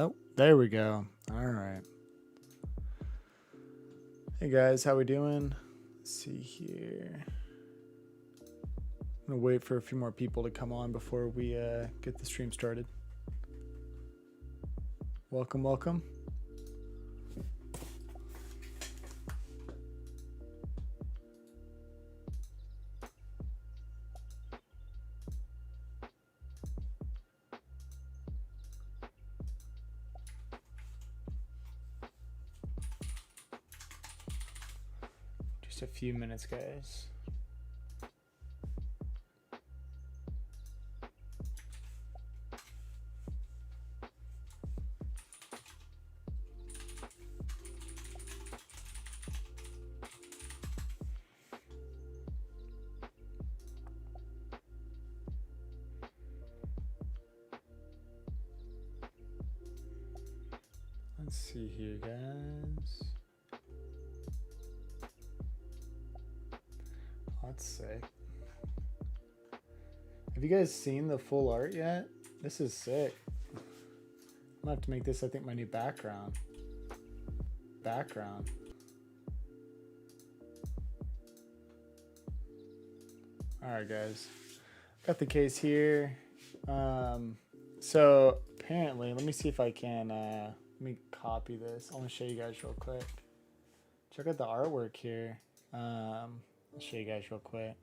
Oh, there we go. All right. Hey guys, how we doing? Let's see here. I'm gonna wait for a few more people to come on before we get the stream started. Welcome, welcome. Just a few minutes, guys. Let's see here, guys. That's sick. Have you guys seen the full art yet? This is sick. I'm gonna have to make this, I think, my new background. Alright, guys. Got the case here. So apparently, let me see if I can let me copy this. I want to show you guys real quick. Check out the artwork here. I'll show you guys real quick.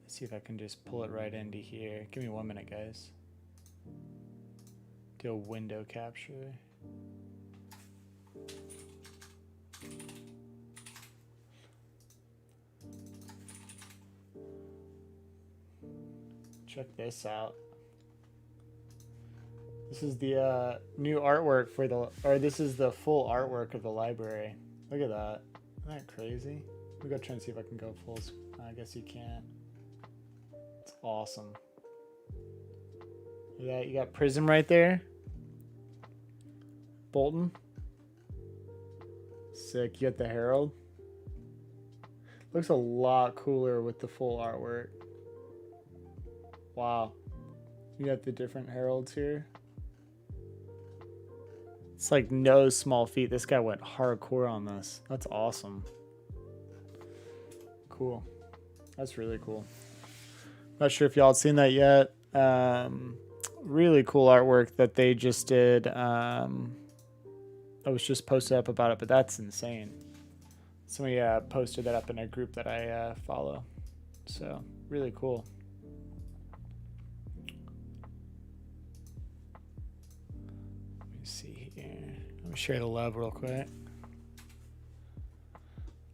Let's see if I can just pull it right into here. Give me 1 minute, guys. Do a window capture. Check this out. This is the new artwork for the, or this is the full artwork of the library. Look at that. Isn't that crazy? Let me go try and see if I can go full. I guess you can't. It's awesome. Yeah, you got Prism right there. Bolton. Sick. You got the Herald. Looks a lot cooler with the full artwork. Wow. You got the different heralds here. It's like no small feat. This guy went hardcore on this. That's awesome. Cool. That's really cool. Not sure if y'all had seen that yet. Really cool artwork that they just did. I was just posted up about it, but that's insane. Somebody posted that up in a group that I follow. So really cool. See here. Let me share the love real quick.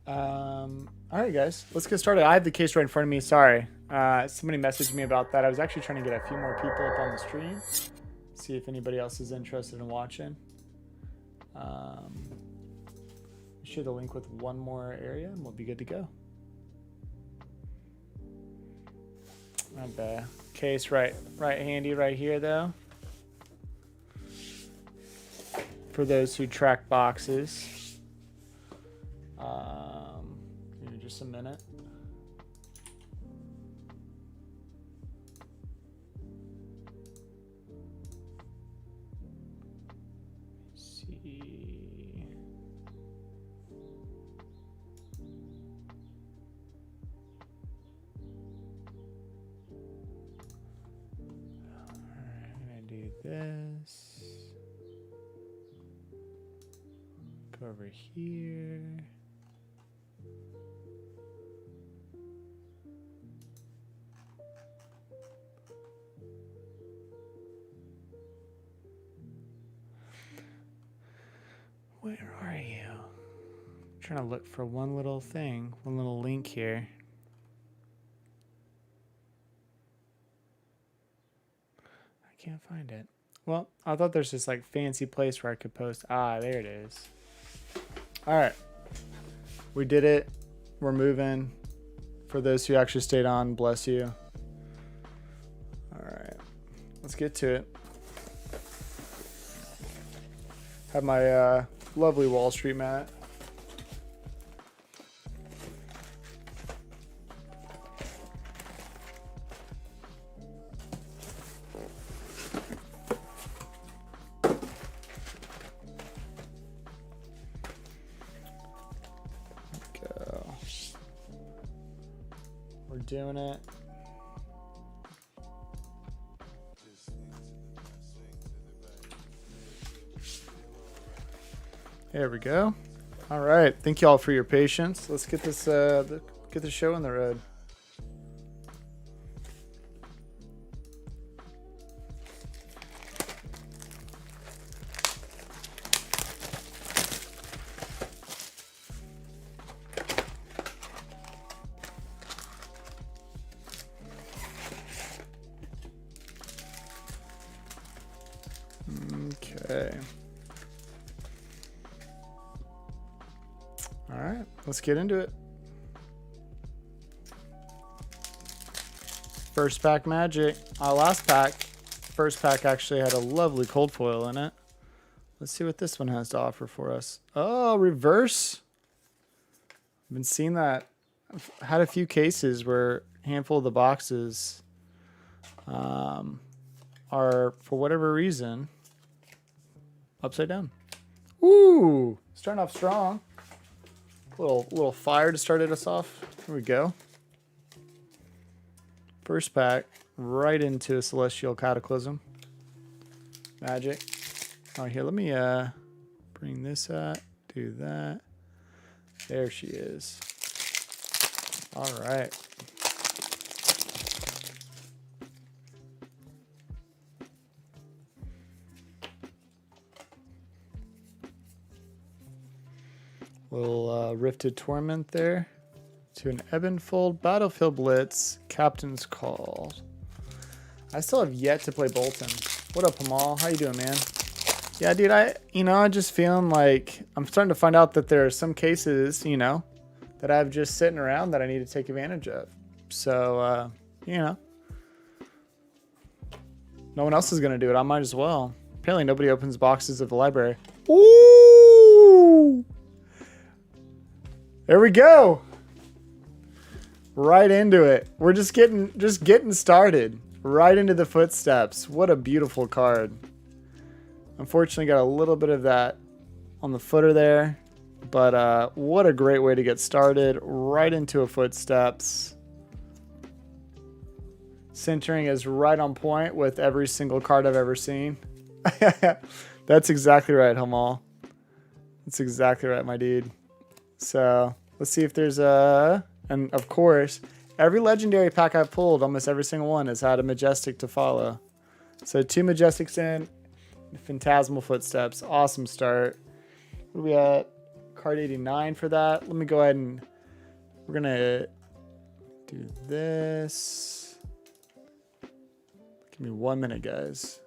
All right, guys, let's get started. I have the case right in front of me. Sorry. Somebody messaged me about that. I was actually trying to get a few more people up on the stream. See if anybody else is interested in watching. Share the link with one more area and we'll be good to go. Not bad. Case right handy right here though. For those who track boxes. Give me just a minute. Let's see. Alright, I'm gonna do this. Over here. Where are you? I'm trying to look for one little thing, one little link here. I can't find it. Well, I thought there's this like fancy place where I could post. Ah, there it is. All right, we did it. We're moving. For those who actually stayed on, bless you. All right, let's get to it. Have my lovely Wall Street mat. doing it. There we go. All right. Thank you all for your patience. Let's get this get the show on the road. Okay. All right, let's get into it. First pack magic. Our last pack, first pack actually had a lovely cold foil in it. Let's see what this one has to offer for us. Oh, reverse. I've been seeing that. I've had a few cases where a handful of the boxes are, for whatever reason, upside down. Ooh, starting off strong. Little fire to start us off. Here we go. First pack, right into a Celestial Cataclysm. Magic. Oh, here, let me bring this up. Do that. There she is. All right. Little Rifted Torment there. To an Ebonfold, Battlefield Blitz, Captain's Call. I still have yet to play Bolton. What up, Hamal? How you doing, man? Yeah, dude, I'm just feeling like I'm starting to find out that there are some cases, that I have just sitting around that I need to take advantage of. So, no one else is going to do it. I might as well. Apparently nobody opens boxes of the library. Ooh! There we go. Right into it. We're just getting started. Right into the footsteps. What a beautiful card. Unfortunately, got a little bit of that on the footer there. But what a great way to get started. Right into a footsteps. Centering is right on point with every single card I've ever seen. That's exactly right, Hamal. That's exactly right, my dude. So let's see if there's and of course, every legendary pack I've pulled, almost every single one, has had a Majestic to follow. So 2 Majestics in, Phantasmal Footsteps. Awesome start. What are we at? Card 89 for that. Let me go ahead and we're going to do this. Give me 1 minute, guys.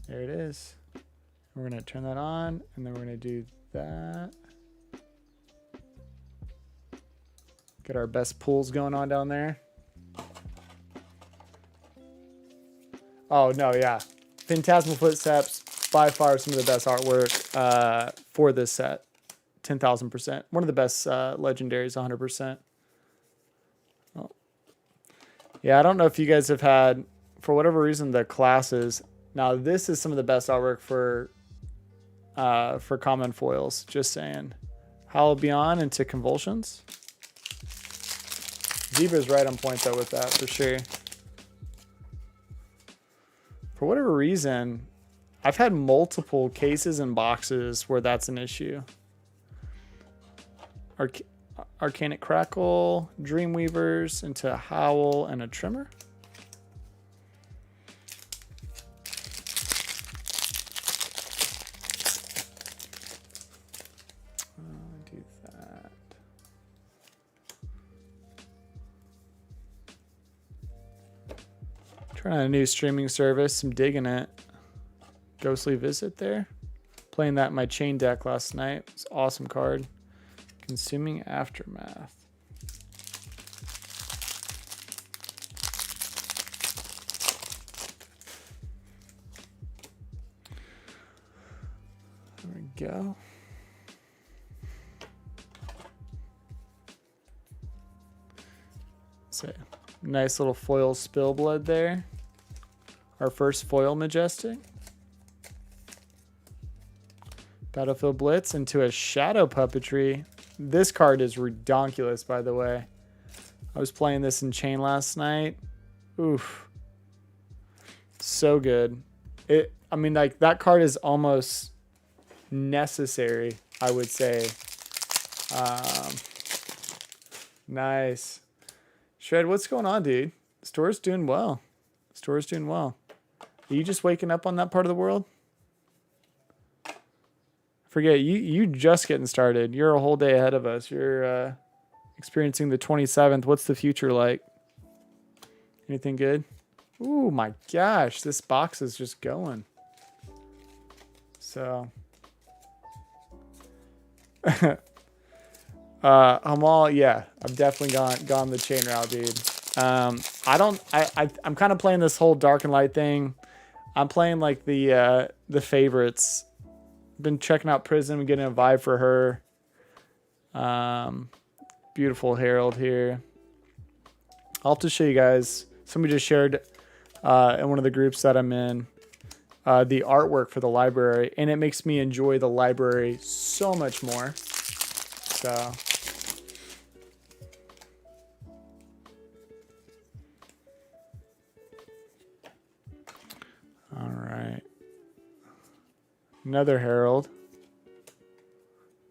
There it is. We're going to turn that on, and then we're going to do that. Get our best pulls going on down there. Oh, no, yeah. Phantasmal Footsteps, by far some of the best artwork for this set. 10,000%. One of the best legendaries, 100%. Oh. Yeah, I don't know if you guys have had, for whatever reason, the classes. Now, this is some of the best artwork for common foils. Just saying. Howl Beyond into Convulsions. Zebra's right on point, though, with that, for sure. For whatever reason, I've had multiple cases and boxes where that's an issue. Arcanic Crackle, Dreamweavers into Howl and a Tremor. Do that. Trying a new streaming service. I'm digging it. Ghostly Visit there. Playing that in my chain deck last night. It's an awesome card. Consuming Aftermath. There we go. So, nice little foil spill blood there. Our first foil Majestic. Battlefield Blitz into a Shadow Puppetry. This card is redonkulous, by the way. I was playing this in chain last night. Oof. So good. I mean, like, that card is almost necessary, I would say. Nice. Shred, what's going on, dude? Store's doing well. Store's doing well. Are you just waking up on that part of the world? Forget, you just getting started. You're a whole day ahead of us. You're experiencing the 27th. What's the future like? Anything good? Ooh, my gosh. This box is just going. So... Hamal, yeah, I've definitely gone the chain route, dude. I'm kind of playing this whole dark and light thing. I'm playing like the favorites. Been checking out Prism and getting a vibe for her. Beautiful Herald here. I'll have to show you guys. Somebody just shared in one of the groups that I'm in the artwork for the library, and it makes me enjoy the library so much more. So. All right. Another Herald.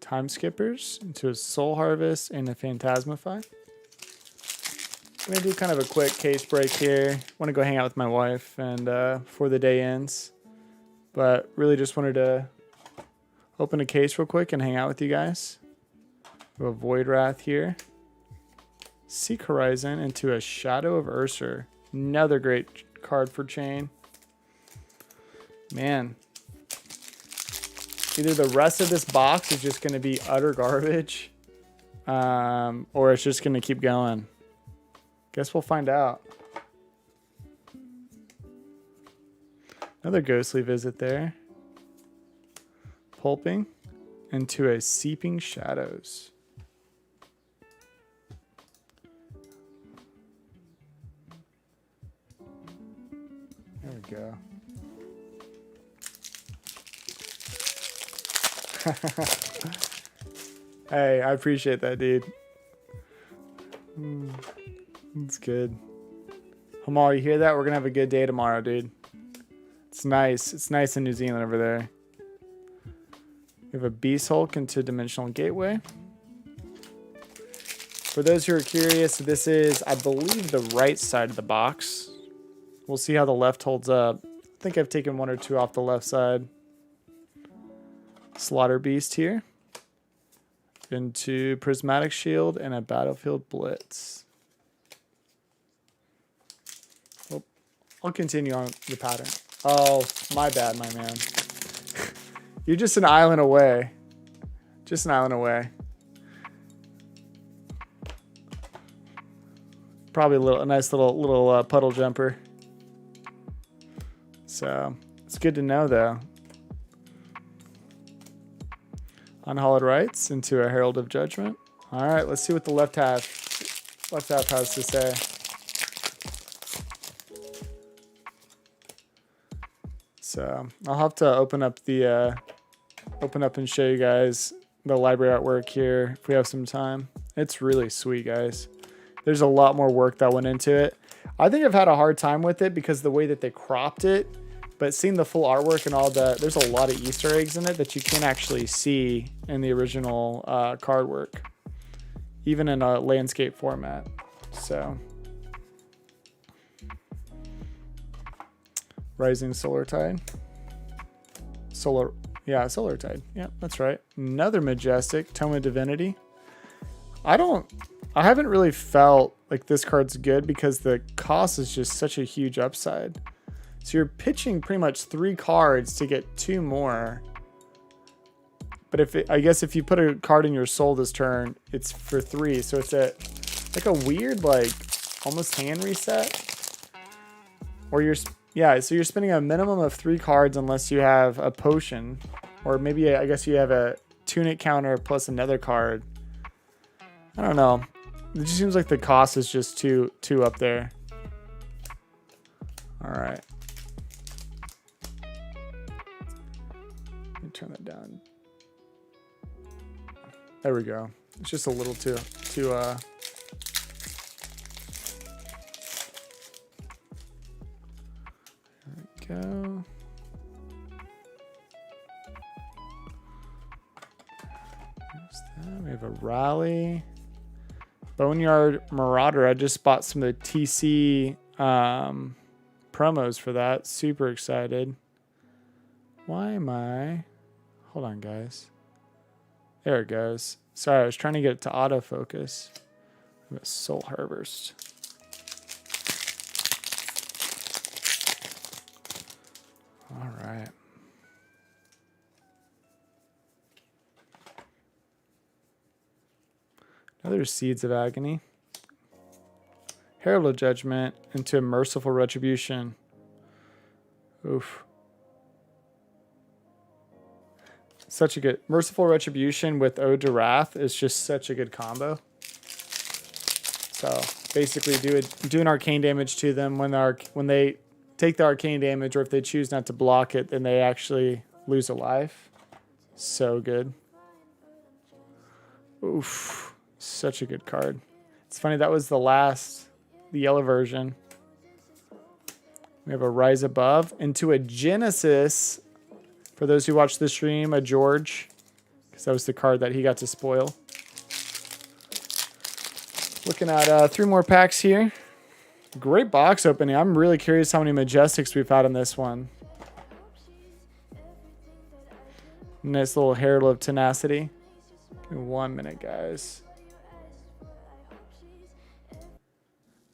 Time Skippers into a Soul Harvest and a Phantasmify. I'm going to do kind of a quick case break here. I want to go hang out with my wife and before the day ends. But really just wanted to open a case real quick and hang out with you guys. We have a Void Wrath here. Seek Horizon into a Shadow of Ursa. Another great card for chain. Man. Either the rest of this box is just going to be utter garbage. Or it's just going to keep going. Guess we'll find out. Another Ghostly Visit there. Pulping into a Seeping Shadows. There we go. Hey, I appreciate that, dude. It's good. Hamal, you hear that? We're gonna have a good day tomorrow, dude. It's nice. It's nice in New Zealand over there. We have a Beast Hulk into Dimensional Gateway. For those who are curious, this is, I believe, the right side of the box. We'll see how the left holds up. I think I've taken one or two off the left side. Slaughter Beast here. Into Prismatic Shield and a Battlefield Blitz. Oh, I'll continue on the pattern. Oh, my bad, my man. You're just an island away. Just an island away. Probably a nice little puddle jumper. So it's good to know, though. Unhallowed Rites into a Herald of Judgment. All right, let's see what the left half has to say. So I'll have to open up and show you guys the library artwork here if we have some time. It's really sweet, guys. There's a lot more work that went into it. I think I've had a hard time with it because the way that they cropped it, but seeing the full artwork and all there's a lot of Easter eggs in it that you can't actually see in the original card work, even in a landscape format. So, Rising Solar Tide. Solar Tide. Yeah, that's right. Another Majestic, Tome of Divinity. I haven't really felt like this card's good because the cost is just such a huge upside. So you're pitching pretty much 3 cards to get 2 more. But I guess if you put a card in your soul this turn, it's for 3. So it's like a weird, like almost hand reset. Or so you're spending a minimum of 3 cards unless you have a potion, or maybe I guess you have a tunic counter plus another card. I don't know. It just seems like the cost is just too up there. All right. Let me turn that down. There we go. It's just a little too there we go. We have a Raleigh. Boneyard Marauder. I just bought some of the TC promos for that. Super excited. Why am I... Hold on, guys. There it goes. Sorry, I was trying to get it to autofocus. I'm a Soul Harvest. All right. Another Seeds of Agony. Herald of Judgment into Merciful Retribution. Oof. Such a good... Merciful Retribution with Ode to Wrath is just such a good combo. So, basically doing arcane damage to them when they take the arcane damage, or if they choose not to block it, then they actually lose a life. So good. Oof. Such a good card. It's funny, that was the yellow version. We have a Rise Above into a Genesis. For those who watched the stream, a George, because that was the card that he got to spoil. Looking at 3 more packs here. Great box opening. I'm really curious how many Majestics we've had in this one. Nice little Herald of Tenacity. Give me 1 minute, guys.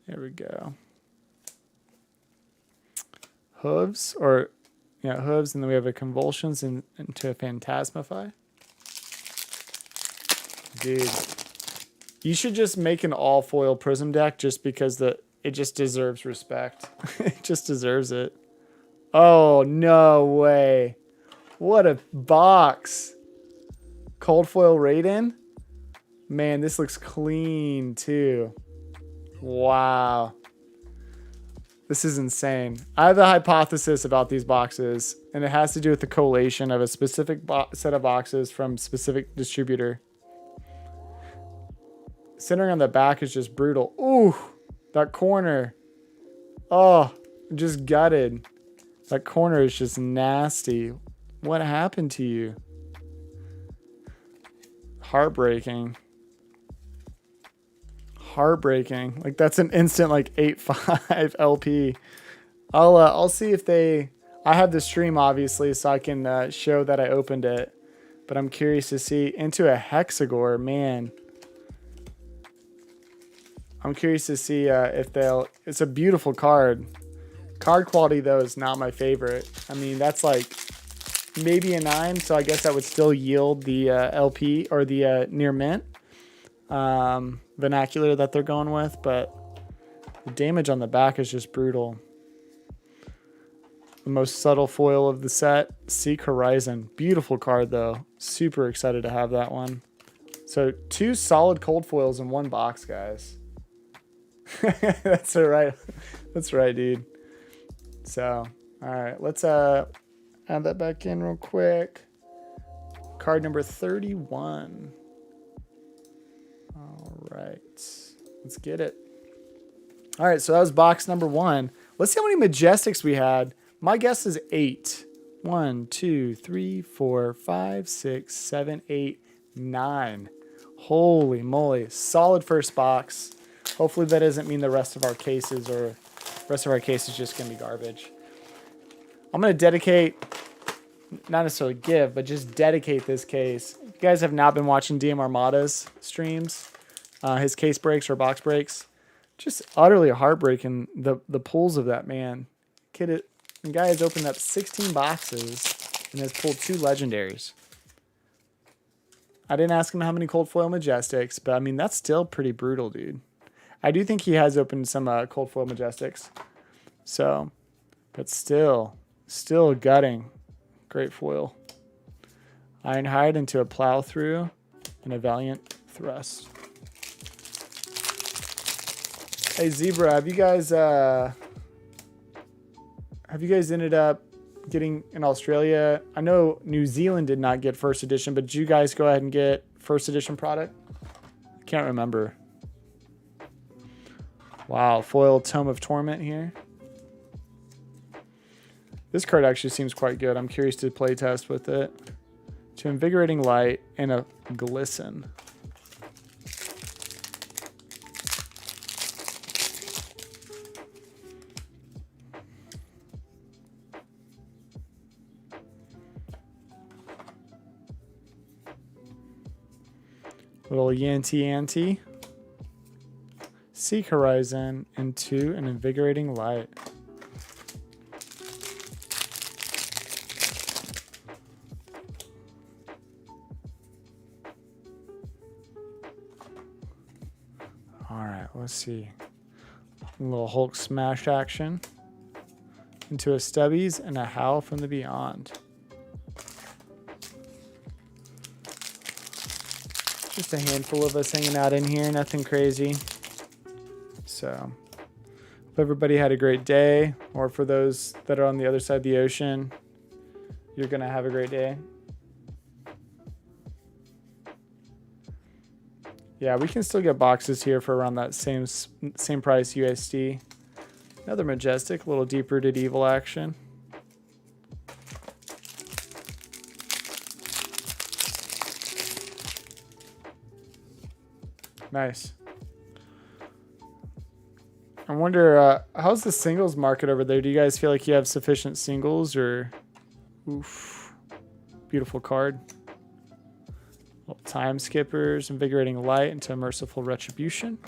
There we go. Hooves, or yeah, Hooves, and then we have a Convulsions into a Phantasmify. Dude, you should just make an all foil Prism deck just because it just deserves respect. It just deserves it. Oh, no way. What a box. Cold foil Raiden. Man, this looks clean too. Wow. This is insane. I have a hypothesis about these boxes, and it has to do with the collation of a specific set of boxes from specific distributor. Centering on the back is just brutal. Ooh, that corner. Oh, just gutted. That corner is just nasty. What happened to you? Heartbreaking. Heartbreaking. Like, that's an instant like 8.5 LP. I'll see if I have the stream obviously, so I can show that I opened it, but I'm curious to see into a Hexagore. Man, I'm curious to see if it's a beautiful card. Card quality though is not my favorite. I mean, that's like maybe a 9, so I guess that would still yield the LP or the near mint vernacular that they're going with, but the damage on the back is just brutal. The most subtle foil of the set, Seek Horizon. Beautiful card though. Super excited to have that one. So 2 solid cold foils in 1 box, guys. That's all right. That's right, dude. So, all right, let's add that back in real quick. Card number 31. All right, let's get it. All right, so that was box number 1. Let's see how many Majestics we had. My guess is 8. 1, 2, 3, 4, 5, 6, 7, 8, 9. Holy moly, solid first box. Hopefully that doesn't mean the rest of our cases just gonna be garbage. I'm gonna dedicate, not necessarily give, but just dedicate this case. If you guys have not been watching DM Armada's streams, his case breaks or box breaks, just utterly heartbreaking, the pulls of that man. The guy has opened up 16 boxes and has pulled 2 legendaries. I didn't ask him how many cold foil Majestics, but I mean, that's still pretty brutal, dude. I do think he has opened some cold foil Majestics. So, but still gutting. Great foil. Ironhide into a Plow Through and a Valiant Thrust. Hey Zebra, have you guys ended up getting in Australia? I know New Zealand did not get first edition, but did you guys go ahead and get first edition product? Can't remember. Wow, foil Tome of Torment here. This card actually seems quite good. I'm curious to play test with it. To Invigorating Light and a Glisten. Little Yanti. Seek Horizon into an Invigorating Light. Alright, let's see. A little Hulk smash action. Into a Stubbies and a Howl from the Beyond. Just a handful of us hanging out in here, nothing crazy. So, hope everybody had a great day, or for those that are on the other side of the ocean, you're going to have a great day. Yeah, we can still get boxes here for around that same price USD. Another Majestic, a little deep-rooted evil action. Nice. I wonder, how's the singles market over there? Do you guys feel like you have sufficient singles, or... Oof. Beautiful card. Little Time Skippers, Invigorating Light into Merciful Retribution.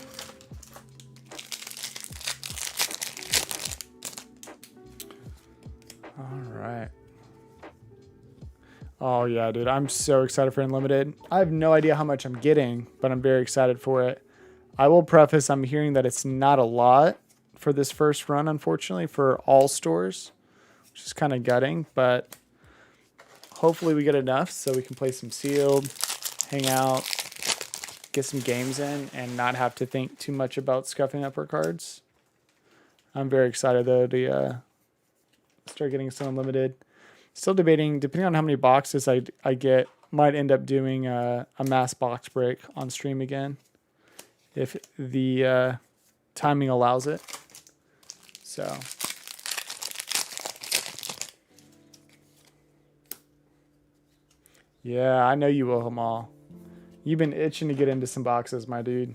Alright. Oh yeah, dude. I'm so excited for Unlimited. I have no idea how much I'm getting, but I'm very excited for it. I will preface, I'm hearing that it's not a lot for this first run, unfortunately, for all stores, which is kind of gutting, but hopefully we get enough so we can play some sealed, hang out, get some games in, and not have to think too much about scuffing up our cards. I'm very excited, though, to start getting some Unlimited. Still debating, depending on how many boxes I get, might end up doing a mass box break on stream again, if the timing allows it. So, yeah, I know you will, Hamal. You've been itching to get into some boxes, my dude.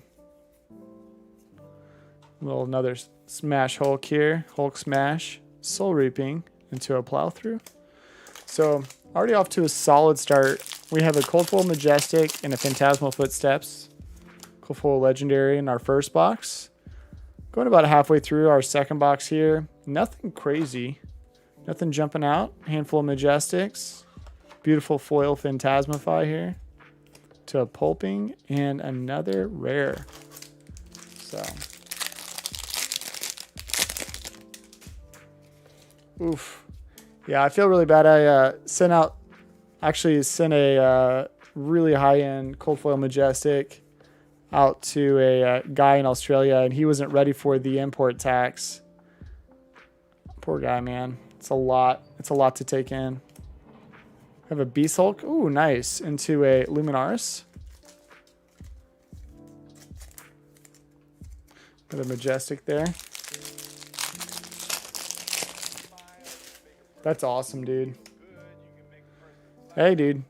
Another Smash Hulk here. Hulk Smash. Soul Reaping into a Plow Through. So, already off to a solid start. We have a Cold Foil Majestic and a Phantasmal Footsteps. Cold Foil Legendary in our first box. Going about halfway through our second box here. Nothing crazy. Nothing jumping out. Handful of Majestics. Beautiful foil Phantasmify here. To a Pulping and another rare. So. Oof. Yeah, I feel really bad. I sent a really high-end Cold Foil Majestic out to a guy in Australia, and he wasn't ready for the import tax. Poor guy, man. It's a lot. It's a lot to take in. I have a Beast Hulk. Ooh, nice. Into a Luminaris. Got a Majestic there. That's awesome, dude. Hey, dude.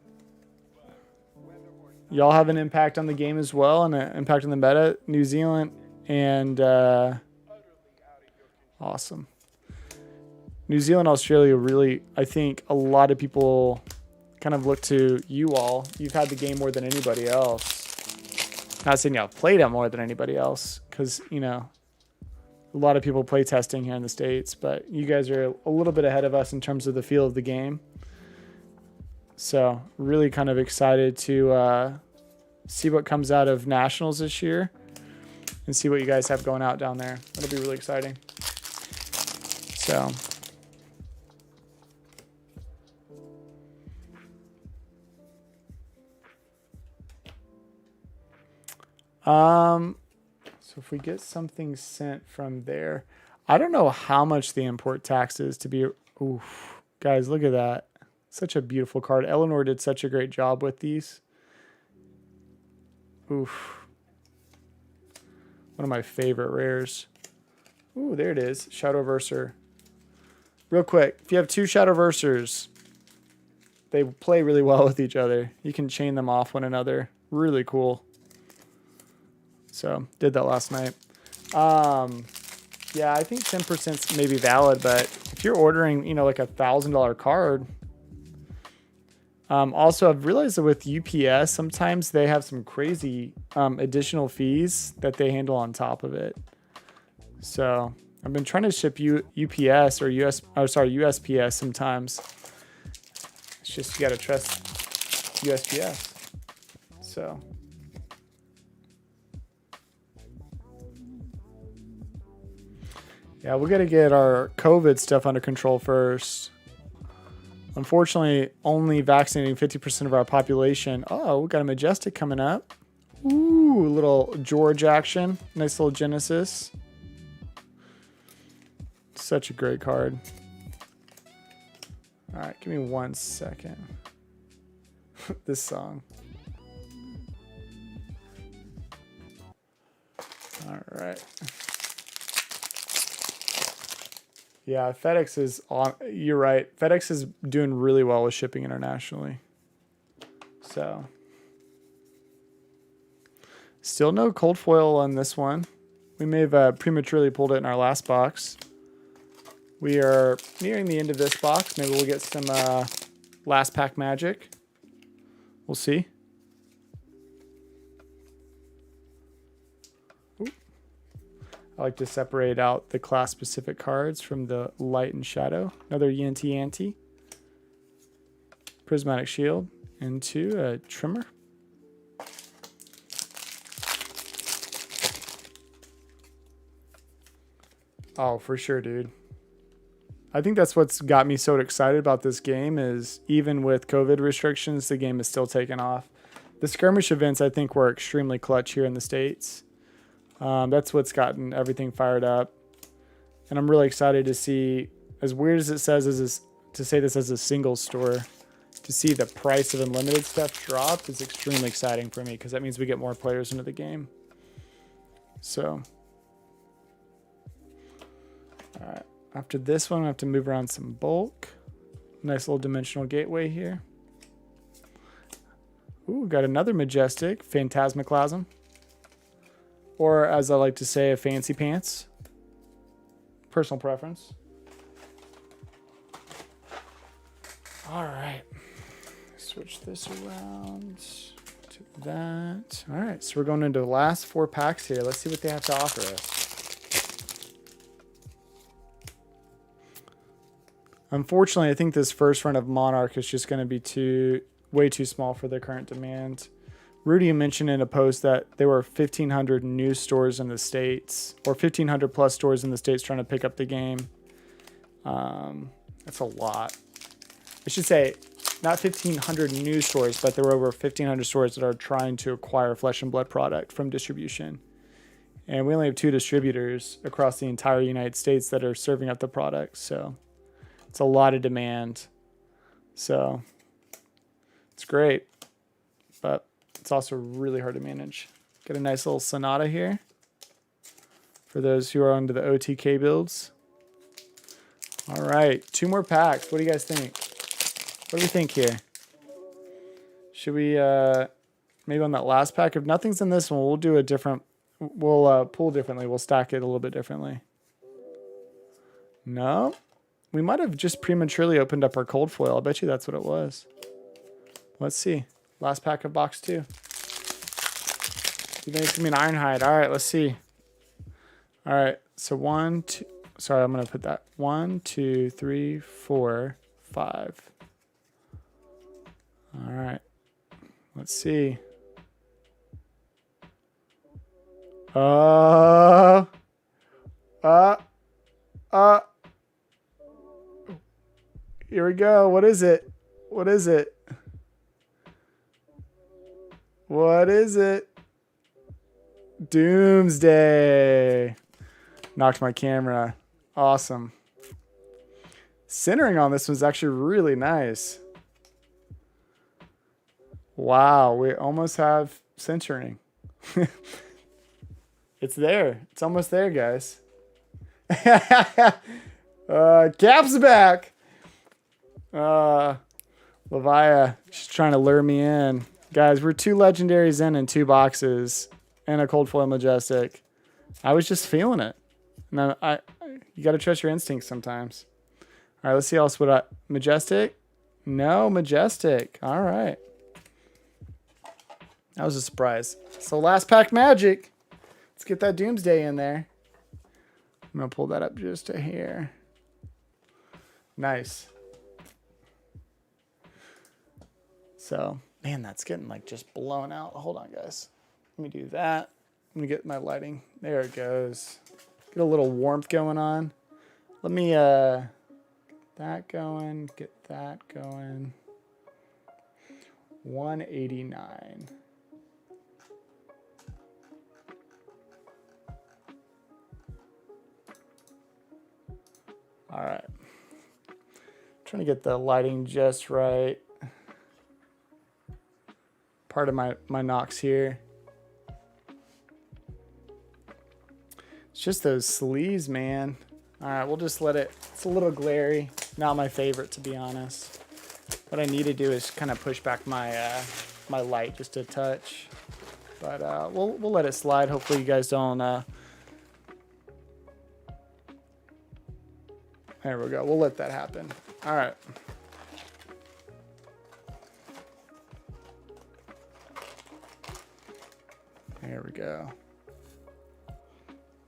Y'all have an impact on the game as well, and an impact on the meta. New Zealand and awesome. New Zealand, Australia, really, I think a lot of people kind of look to you all. You've had the game more than anybody else. Not saying y'all played it more than anybody else, because, you know, a lot of people play testing here in the States, but you guys are a little bit ahead of us in terms of the feel of the game. So really kind of excited to see what comes out of Nationals this year and see what you guys have going out down there. That'll be really exciting. So. So if we get something sent from there, I don't know how much the import tax is to be. Oof, guys, look at that. Such a beautiful card. Eleanor did such a great job with these. Oof. One of my favorite rares. Ooh, there it is. Shadowverser. Real quick, if you have two Shadowversers, they play really well with each other. You can chain them off one another. Really cool. So, did that last night. Yeah, I think 10% may be valid, but if you're ordering, you know, like $1,000 card. Also, I've realized that with UPS, sometimes they have some crazy additional fees that they handle on top of it. So I've been trying to ship UPS or USPS sometimes. It's just you gotta trust USPS. So. Yeah, we gotta get our COVID stuff under control first. Unfortunately, only vaccinating 50% of our population. Oh, we got a Majestic coming up. Ooh, little George action. Nice little Genesis. Such a great card. All right, give me 1 second. This song. All right. Yeah, FedEx is on. You're right. FedEx is doing really well with shipping internationally. So, still no cold foil on this one. We may have prematurely pulled it in our last box. We are nearing the end of this box. Maybe we'll get some last pack magic. We'll see. Ooh. I like to separate out the class-specific cards from the light and shadow. Another Yanti. Prismatic Shield into a Trimmer. Oh, for sure, dude. I think that's what's got me so excited about this game is even with COVID restrictions, the game is still taking off. The skirmish events, I think, were extremely clutch here in the States. That's what's gotten everything fired up. And I'm really excited to see, as weird as it says to say this as a single store, to see the price of unlimited stuff drop is extremely exciting for me because that means we get more players into the game. So, all right. After this one, I have to move around some bulk. Nice little dimensional gateway here. Ooh, got another Majestic, Phantasmaclasm. Or, as I like to say, a Fancy Pants. Personal preference. All right. Switch this around to that. All right, so we're going into the last 4 packs here. Let's see what they have to offer us. Unfortunately, I think this first run of Monarch is just going to be way too small for the current demand. Rudy mentioned in a post that there were 1,500 new stores in the States, or 1,500 plus stores in the States trying to pick up the game. That's a lot. I should say, not 1,500 new stores, but there were over 1,500 stores that are trying to acquire Flesh and Blood product from distribution. And we only have 2 distributors across the entire United States that are serving up the product, so it's a lot of demand. So it's great, but it's also really hard to manage. Get a nice little Sonata here for those who are into the OTK builds. All right, 2 more packs. What do you guys think? What do we think here? Should we maybe on that last pack? If nothing's in this one, we'll do a different. We'll pull differently. We'll stack it a little bit differently. No, we might have just prematurely opened up our cold foil. I bet you that's what it was. Let's see. Last pack of box 2. You think it's gonna be an Ironhide? All right, let's see. All right, so 1, 2. Sorry, I'm gonna put that 1, 2, 3, 4, 5. All right, let's see. Here we go. What is it? What is it? What is it? Doomsday. Knocked my camera. Awesome. Centering on this was actually really nice. Wow, we almost have centering. It's there. It's almost there, guys. Cap's back. Levia, she's trying to lure me in. Guys, we're 2 legendaries in and 2 boxes and a cold foil majestic. I was just feeling it. No, you got to trust your instincts sometimes. All right, let's see else. Majestic? No, majestic. All right. That was a surprise. So last pack magic. Let's get that Doomsday in there. I'm going to pull that up just a hair. Nice. So, man, that's getting like just blown out. Hold on, guys. Let me do that. Let me get my lighting. There it goes. Get a little warmth going on. Let me get that going. Get that going. 189. All right. Trying to get the lighting just right. Part of my Nox here. It's just those sleeves, man. All right, we'll just let it. It's a little glary. Not my favorite, to be honest. What I need to do is kind of push back my my light just a touch. But we'll let it slide. Hopefully you guys don't. There we go. We'll let that happen. All right. There we go.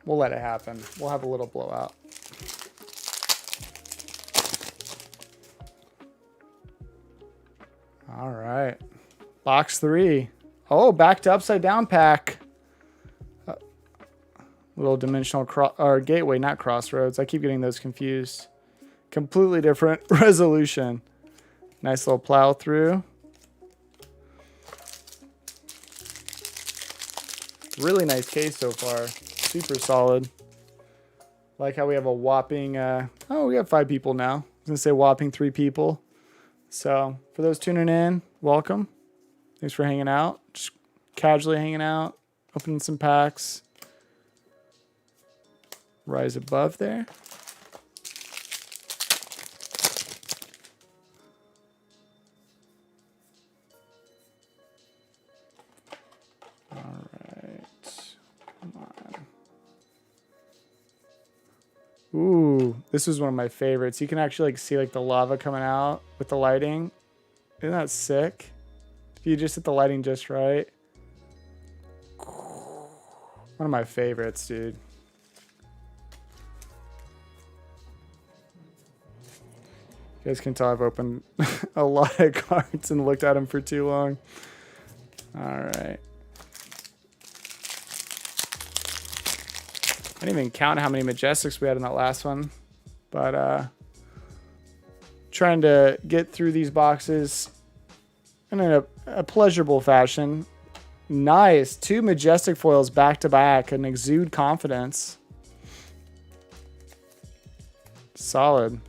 We'll let it happen. We'll have a little blowout. All right. Box 3. Oh, back to upside down pack. Little dimensional or gateway, not crossroads. I keep getting those confused. Completely different resolution. Nice little plow through. Really nice case so far. Super solid. Like how we have a whopping, we have 5 people now. I was going to say whopping 3 people. So for those tuning in, welcome. Thanks for hanging out. Just casually hanging out. Opening some packs. Rise above there. All right. Come on. Ooh, this is one of my favorites. You can actually like see like the lava coming out with the lighting. Isn't that sick? If you just hit the lighting just right. One of my favorites, dude. You guys can tell I've opened a lot of cards and looked at them for too long. All right. I didn't even count how many Majestics we had in that last one. But trying to get through these boxes in a pleasurable fashion. Nice. 2 Majestic foils back to back and exude confidence. Solid.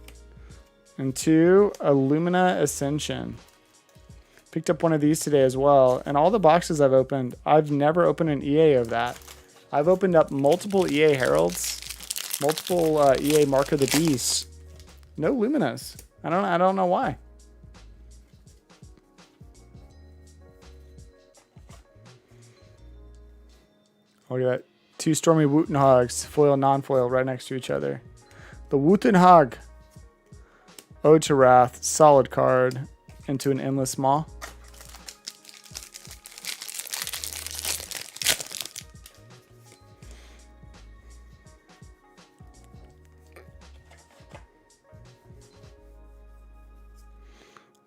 And 2 Illumina Ascension. Picked up one of these today as well. And all the boxes I've opened, I've never opened an EA of that. I've opened up multiple EA Heralds, multiple EA Mark of the Beast. No Luminas. I don't know why. Look at that. 2 Stormy Woottenhogs, foil, non-foil, right next to each other. The Wootenhog. Ode to Wrath, solid card into an Endless Maw.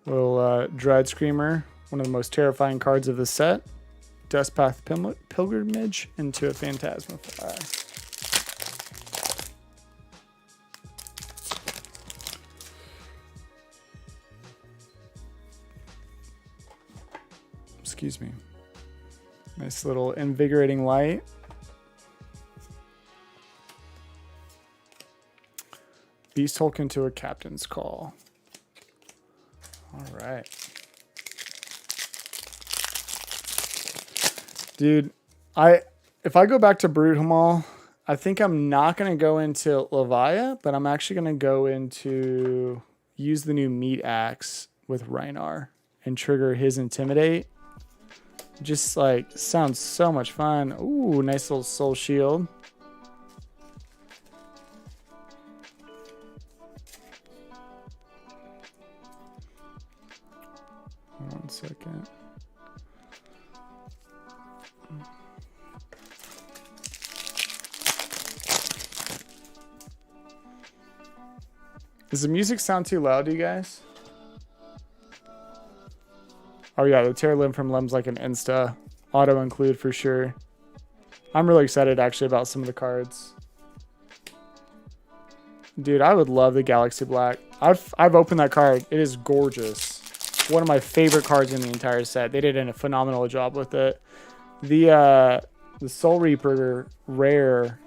Little Dread Screamer, one of the most terrifying cards of the set. Dustpath Pilgrimage into a Phantasmafire. Excuse me. Nice little invigorating light. Beast Hulk into a Captain's Call. All right. Dude, if I go back to Brute Hamal, I think I'm not going to go into Levia, but I'm actually going to go into use the new Meat Axe with Rhinar and trigger his Intimidate. Just like sounds so much fun. Ooh, nice little soul shield. One second. Does the music sound too loud to you guys? Oh yeah, the tear limb from limb's like an insta auto include for sure. I'm really excited actually about some of the cards. Dude, I would love the Galaxy Black. I've opened that card. It is gorgeous. One of my favorite cards in the entire set. They did a phenomenal job with it. The Soul Reaper rare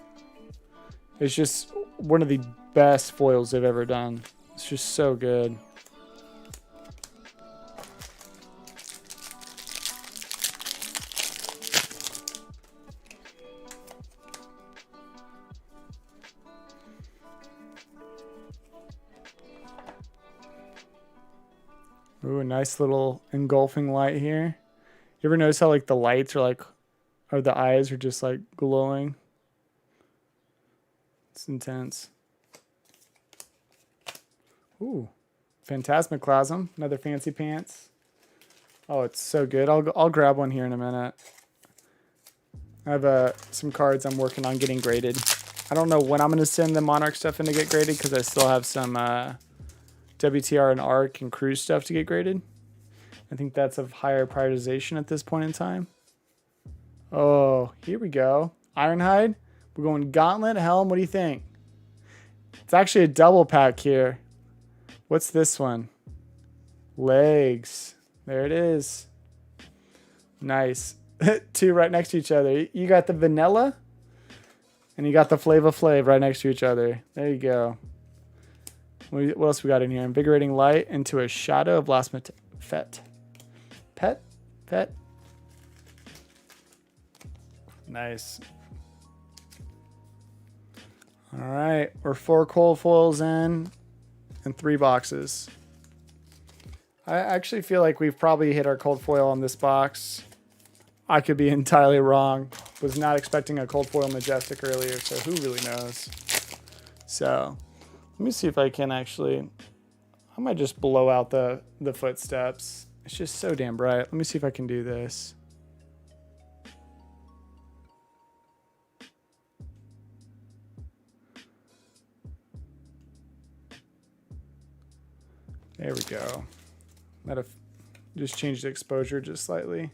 is just one of the best foils they've ever done. It's just so good. Ooh, a nice little engulfing light here. You ever notice how like the lights are like, or the eyes are just like glowing? It's intense. Ooh, Phantasmaclasm, another fancy pants. Oh, it's so good. I'll grab one here in a minute. I have some cards I'm working on getting graded. I don't know when I'm going to send the Monarch stuff in to get graded because I still have some WTR and ARC and Cruise stuff to get graded. I think that's of higher prioritization at this point in time. Oh, here we go. Ironhide. We're going Gauntlet. Helm, what do you think? It's actually a double pack here. What's this one? Legs. There it is. Nice. Two right next to each other. You got the vanilla and you got the Flava Flav right next to each other. There you go. What else we got in here? Invigorating Light into a Shadow of Last Pet. Nice. All right. We're 4 cold foils in and 3 boxes. I actually feel like we've probably hit our cold foil on this box. I could be entirely wrong. Was not expecting a cold foil Majestic earlier, so who really knows? So let me see if I can actually, I might just blow out the footsteps. It's just so damn bright. Let me see if I can do this. There we go. Might have just changed the exposure just slightly.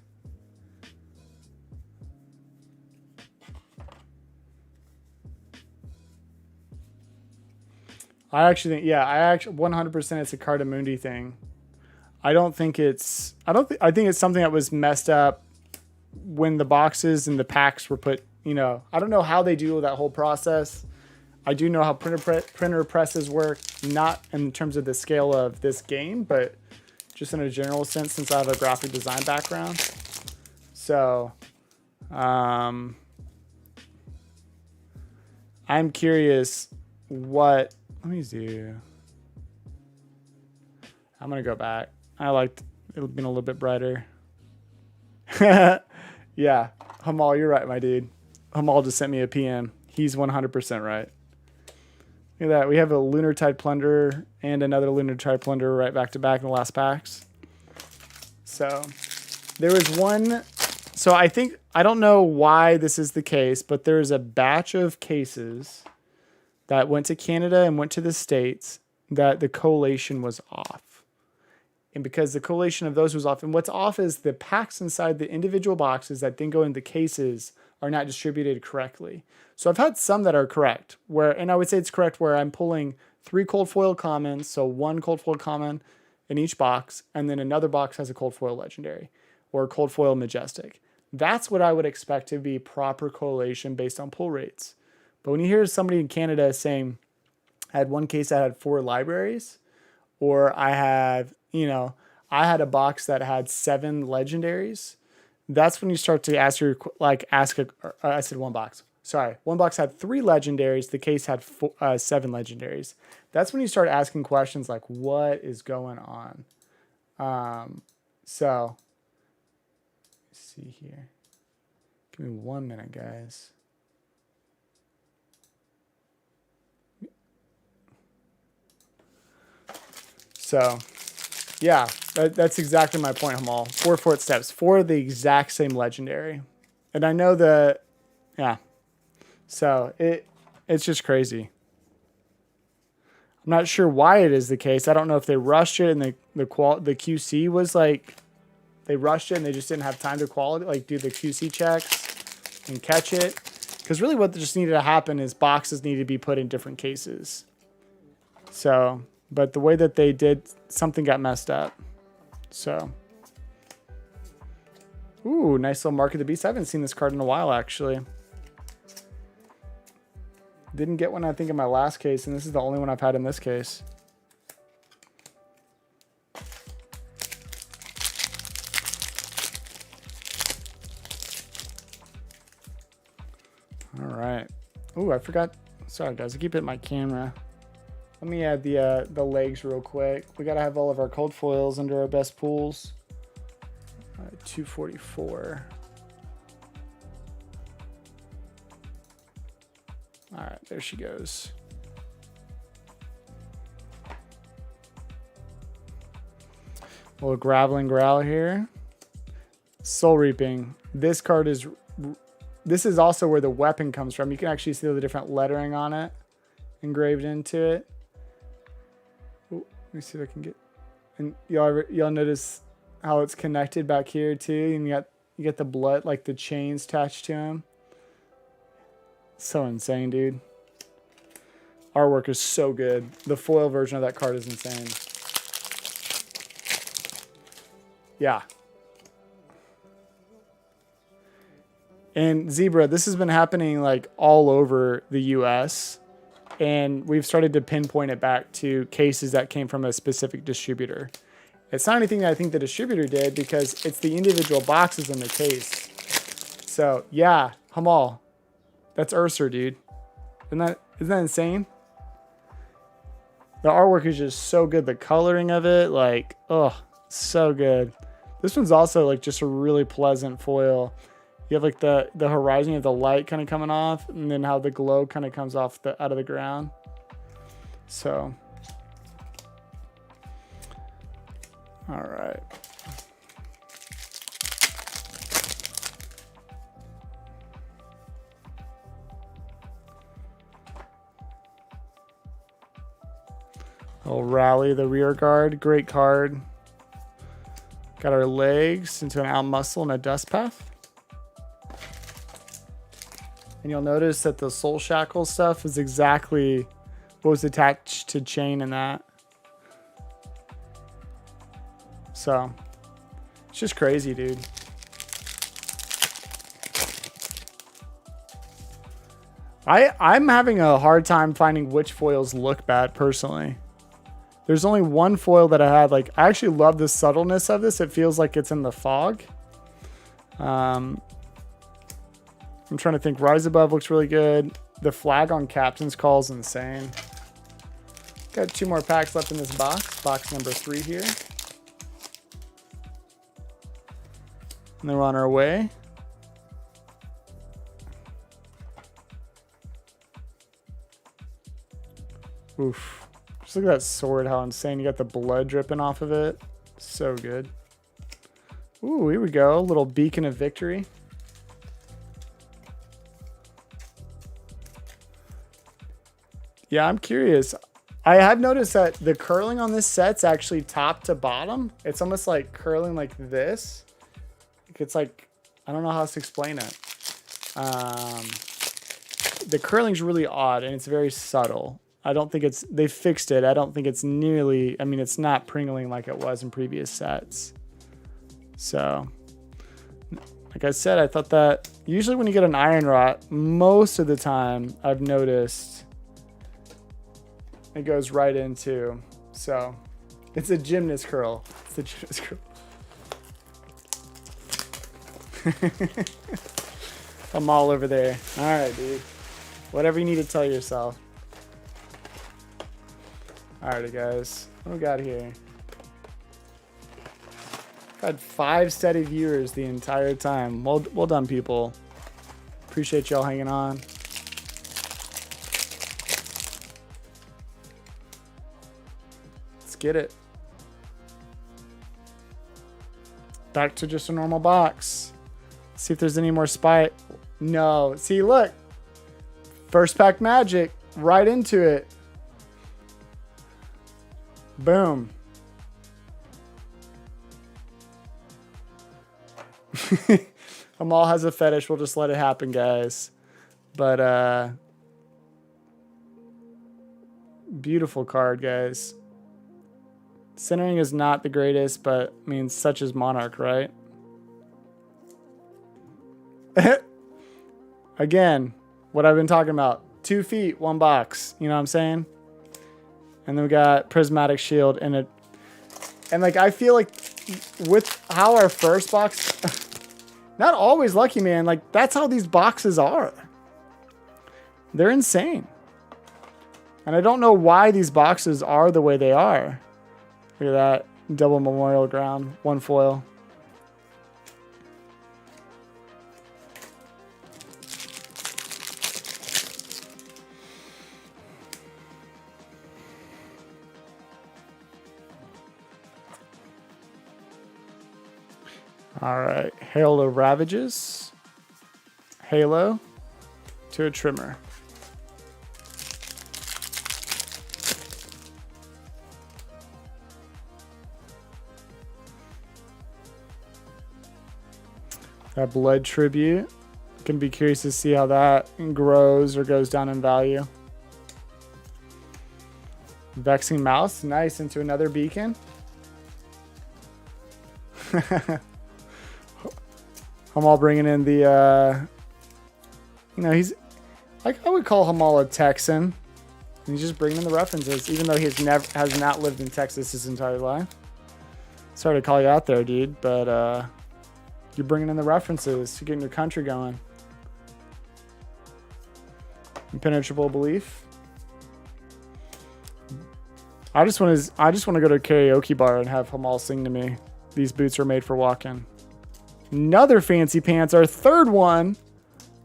I actually think, yeah, I actually 100% it's a Cardamundi thing. I think it's something that was messed up when the boxes and the packs were put, you know, I don't know how they do that whole process. I do know how printer presses work, not in terms of the scale of this game, but just in a general sense since I have a graphic design background. So, I'm curious what, let me do. I'm going to go back. I liked it being a little bit brighter. Yeah, Hamal, you're right, my dude. Hamal just sent me a PM. He's 100% right. Look at that. We have a Lunar Tide Plunderer and another Lunar Tide Plunderer right back to back in the last packs. So there was one. So I don't know why this is the case, but there is a batch of cases that went to Canada and went to the States that the collation was off. And because the collation of those was off, and what's off is the packs inside the individual boxes that then go into cases are not distributed correctly. So I've had some that are correct, and I would say it's correct where I'm pulling 3 cold foil commons, so 1 cold foil common in each box, and then another box has a cold foil legendary or cold foil majestic. That's what I would expect to be proper collation based on pull rates. But when you hear somebody in Canada saying, I had one case that had 4 libraries, or I had a box that had 7 legendaries, that's when you start to ask your, like, I said one box. Sorry. One box had 3 legendaries. The case had 7 legendaries. That's when you start asking questions like, what is going on? So, let's see here. Give me 1 minute, guys. So, yeah, that's exactly my point, Hamal. 4 footsteps, 4 of the exact same legendary. And I know that, yeah. So, it's just crazy. I'm not sure why it is the case. I don't know if they rushed it and the QC was like, they rushed it and they just didn't have time to do the QC checks and catch it. Because really what just needed to happen is boxes needed to be put in different cases. So, but the way that they did, something got messed up. So, ooh, nice little Mark of the Beast. I haven't seen this card in a while, actually. Didn't get one, I think, in my last case, and this is the only one I've had in this case. All right. Ooh, I forgot. Sorry, guys. I keep hitting my camera. Let me add the legs real quick. We got to have all of our cold foils under our best pools. 244. All right, there she goes. A little Graveling Growl here. Soul Reaping. This card is... This is also where the weapon comes from. You can actually see the different lettering on it engraved into it. Ooh, let me see if I can get... And y'all notice how it's connected back here too? And you get the blood, like the chains attached to him. So insane, dude. Artwork is so good. The foil version of that card is insane. Yeah. And Zebra, this has been happening like all over the US. And we've started to pinpoint it back to cases that came from a specific distributor. It's not anything that I think the distributor did because it's the individual boxes in the case. So yeah, Hamal. That's Ursa, dude. Isn't that insane? The artwork is just so good. The coloring of it, like, oh, so good. This one's also like just a really pleasant foil. You have like the horizon of the light kind of coming off, and then how the glow kind of comes off out of the ground. So, all right. I'll rally the rear guard. Great card. Got our legs into an out muscle and a dust path. And you'll notice that the soul shackle stuff is exactly what was attached to chain in that. So it's just crazy, dude. I'm having a hard time finding which foils look bad personally. There's only one foil that I had. Like, I actually love the subtleness of this. It feels like it's in the fog. I'm trying to think. Rise Above looks really good. The flag on Captain's Call is insane. Got 2 more packs left in this box. Box number 3 here. And then we're on our way. Oof. Just look at that sword, how insane. You got the blood dripping off of it. So good. Ooh, here we go. A little Beacon of Victory. Yeah, I'm curious. I have noticed that the curling on this set's actually top to bottom. It's almost like curling like this. It's like, I don't know how else to explain it. The curling's really odd and it's very subtle. I don't think they fixed it. I don't think it's nearly, I mean, it's not pringling like it was in previous sets. So, like I said, I thought that usually when you get an iron rot, most of the time I've noticed it goes right into. So, it's a gymnast curl. It's a gymnast curl. I'm all over there. All right, dude. Whatever you need to tell yourself. Alrighty, guys. What we got here? I've had 5 steady viewers the entire time. Well done, people. Appreciate y'all hanging on. Let's get it. Back to just a normal box. See if there's any more spite. No. See, look. First pack magic. Right into it. Boom. Amal has a fetish. We'll just let it happen, guys. But, beautiful card, guys. Centering is not the greatest, but I mean, such as Monarch, right? Again, what I've been talking about. 2 feet, 1 box. You know what I'm saying? And then we got Prismatic Shield and like I feel like with how our first box, not always lucky, man. Like that's how these boxes are. They're insane. And I don't know why these boxes are the way they are. Look at that. Double Memorial Ground, 1 foil. All right, Halo Ravages, Halo to a Trimmer. That Blood Tribute. Gonna be curious to see how that grows or goes down in value. Vexing Mouse, nice, into another beacon. Hamal bringing in the, you know, he's, like I would call Hamal a Texan. He's just bringing in the references, even though he has not lived in Texas his entire life. Sorry to call you out there, dude, but you're bringing in the references. You're getting your country going. Impenetrable Belief. I just want to go to a karaoke bar and have Hamal sing to me. These boots are made for walking. Another Fancy Pants, our 3rd one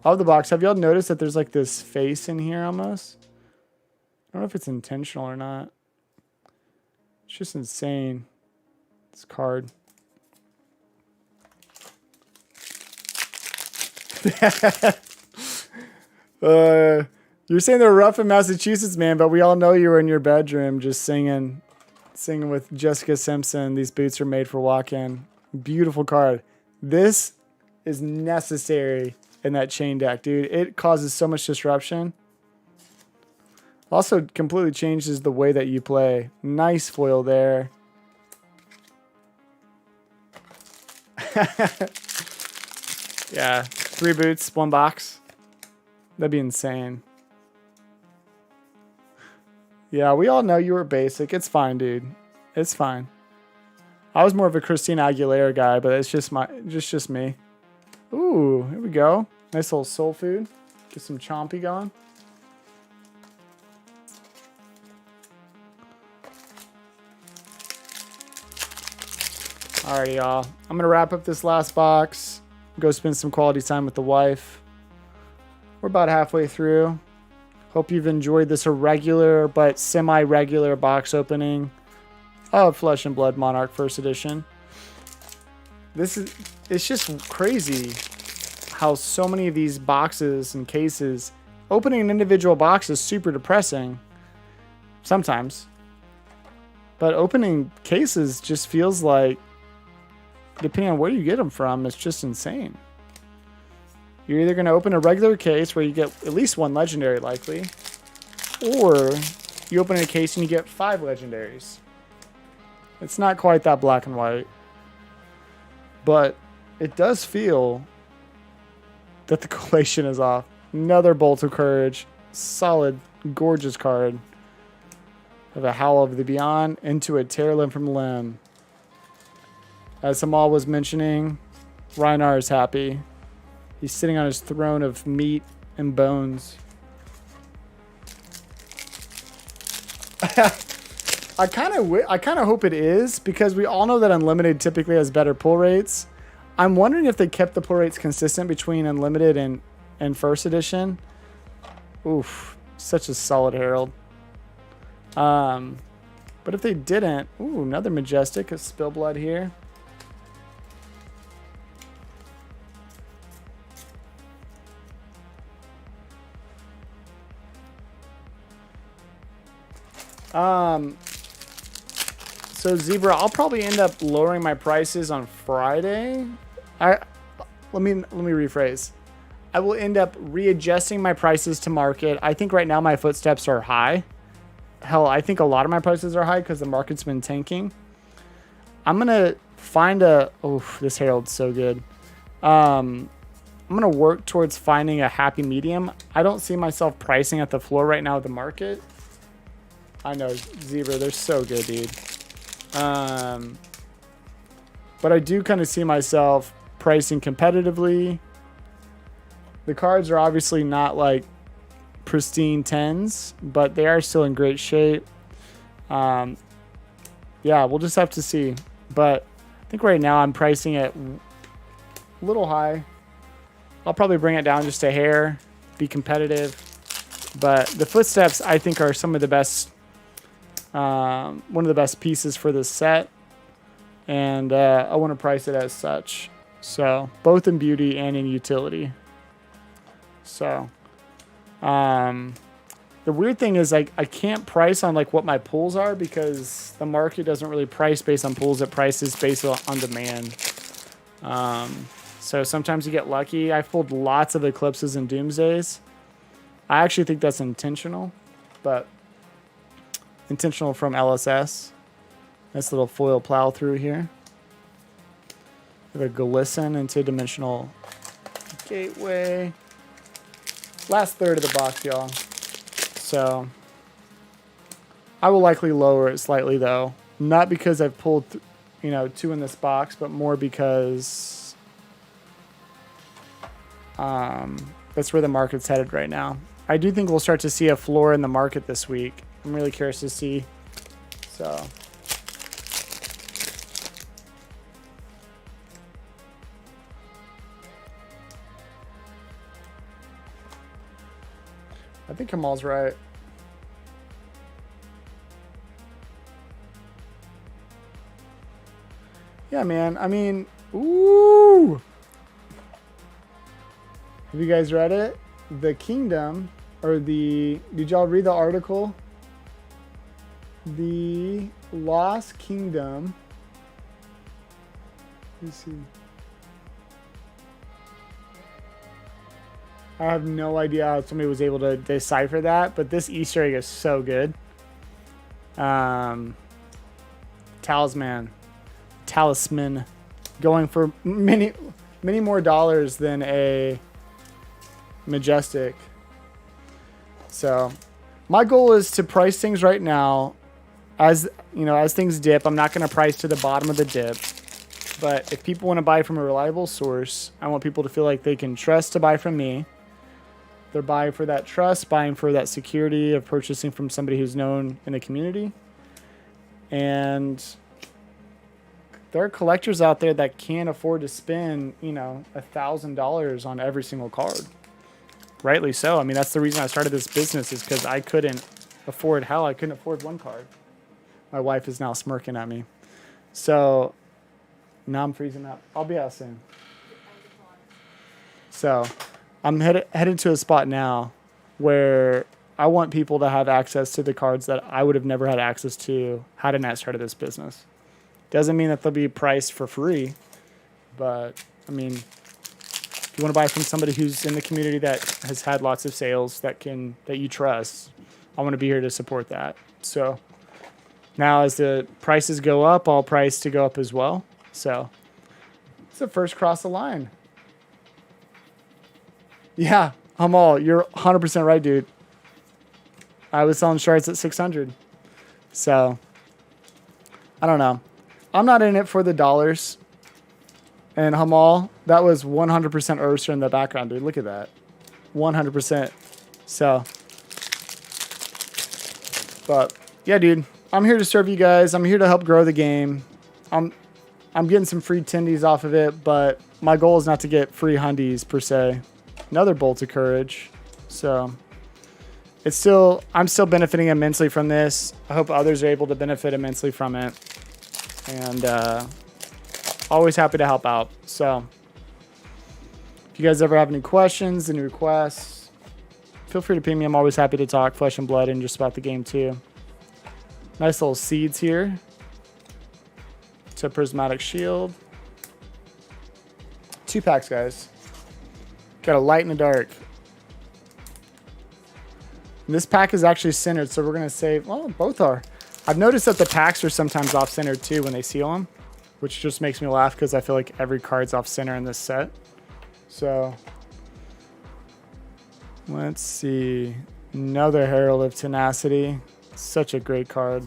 of the box. Have y'all noticed that there's like this face in here almost? I don't know if it's intentional or not. It's just insane. This card. You're saying they're rough in Massachusetts, man, but we all know you were in your bedroom just singing with Jessica Simpson. These boots are made for walking. Beautiful card. This is necessary in that chain deck, dude. It causes so much disruption. Also completely changes the way that you play. Nice foil there. Yeah, 3 boots, 1 box. That'd be insane. Yeah, we all know you were basic. It's fine, dude. It's fine. I was more of a Christina Aguilera guy, but it's just me. Ooh, here we go. Nice little soul food. Get some chompy going. Alright, y'all. I'm gonna wrap up this last box. Go spend some quality time with the wife. We're about halfway through. Hope you've enjoyed this irregular but semi-regular box opening of Flesh and Blood Monarch First Edition. It's just crazy how so many of these boxes and cases, opening an individual box is super depressing sometimes. But opening cases just feels like, depending on where you get them from, it's just insane. You're either going to open a regular case where you get at least 1 legendary likely, or you open a case and you get 5 legendaries. It's not quite that black and white, but it does feel that the collation is off. Another Bolt of Courage. Solid, gorgeous card. Of a Howl of the Beyond into a Tear Limb from Limb. As Hamal was mentioning, Reinar is happy. He's sitting on his throne of meat and bones. I kind of hope it is, because we all know that Unlimited typically has better pull rates. I'm wondering if they kept the pull rates consistent between Unlimited and First Edition. Oof, such a solid Herald. But if they didn't, ooh, another Majestic, a Spill Blood here. So Zebra, I'll probably end up lowering my prices on Friday. Let me rephrase. I will end up readjusting my prices to market. I think right now my footsteps are high. Hell, I think a lot of my prices are high because the market's been tanking. I'm gonna find a. Oh, this Herald's so good. I'm gonna work towards finding a happy medium. I don't see myself pricing at the floor right now with the market. I know, Zebra, they're so good, dude. But I do kind of see myself pricing competitively. The cards are obviously not like pristine 10s, but they are still in great shape. Yeah, we'll just have to see. But I think right now I'm pricing it a little high. I'll probably bring it down just a hair, be competitive. But the footsteps, I think, are some of the best, one of the best pieces for this set. And I want to price it as such. So both in beauty and in utility. So the weird thing is, like, I can't price on like what my pulls are, because the market doesn't really price based on pulls. It prices based on demand. So sometimes you get lucky. I've pulled lots of Eclipses and Doomsdays. I actually think that's intentional, but intentional from LSS. Nice little foil plow through here. We have a Glisten into Dimensional Gateway. Last third of the box, y'all. So I will likely lower it slightly, though. Not because I've pulled, two in this box, but more because that's where the market's headed right now. I do think we'll start to see a floor in the market this week. I'm really curious to see. So I think Kamal's right. Yeah, man. I mean, ooh. Have you guys read it? The Kingdom, or did y'all read the article? The Lost Kingdom. Let's see. I have no idea how somebody was able to decipher that, but this Easter egg is so good. Talisman, going for many more dollars than a Majestic. So my goal is to price things right now. As things dip, I'm not going to price to the bottom of the dip. But if people want to buy from a reliable source, I want people to feel like they can trust to buy from me. They're buying for that trust, buying for that security of purchasing from somebody who's known in the community. And there are collectors out there that can't afford to spend, $1,000 on every single card. Rightly so. I mean, that's the reason I started this business, is because I couldn't afford one card. My wife is now smirking at me. So now I'm freezing up. I'll be out soon. So I'm headed to a spot now where I want people to have access to the cards that I would have never had access to had I not started this business. Doesn't mean that they'll be priced for free, but I mean, if you want to buy from somebody who's in the community that has had lots of sales that you trust, I want to be here to support that. So now as the prices go up, I'll price to go up as well. So it's the first cross the line. Yeah, you're 100% right, dude. I was selling shards at 600. So I don't know. I'm not in it for the dollars. And Hamal, that was 100% Ursa in the background, dude. Look at that. 100%. So, but yeah, dude, I'm here to serve you guys. I'm here to help grow the game. I'm getting some free tendies off of it, but my goal is not to get free hundies per se. Another bolt of courage. So I'm still benefiting immensely from this. I hope others are able to benefit immensely from it. And always happy to help out. So if you guys ever have any questions, any requests, feel free to ping me. I'm always happy to talk flesh and blood and just about the game too. Nice little seeds here. It's a prismatic shield. 2 packs, guys. Got a light and a dark. And this pack is actually centered, so we're going to save... Well, both are. I've noticed that the packs are sometimes off-centered too when they seal them, which just makes me laugh because I feel like every card's off-center in this set. So, let's see. Another Herald of Tenacity. Such a great card.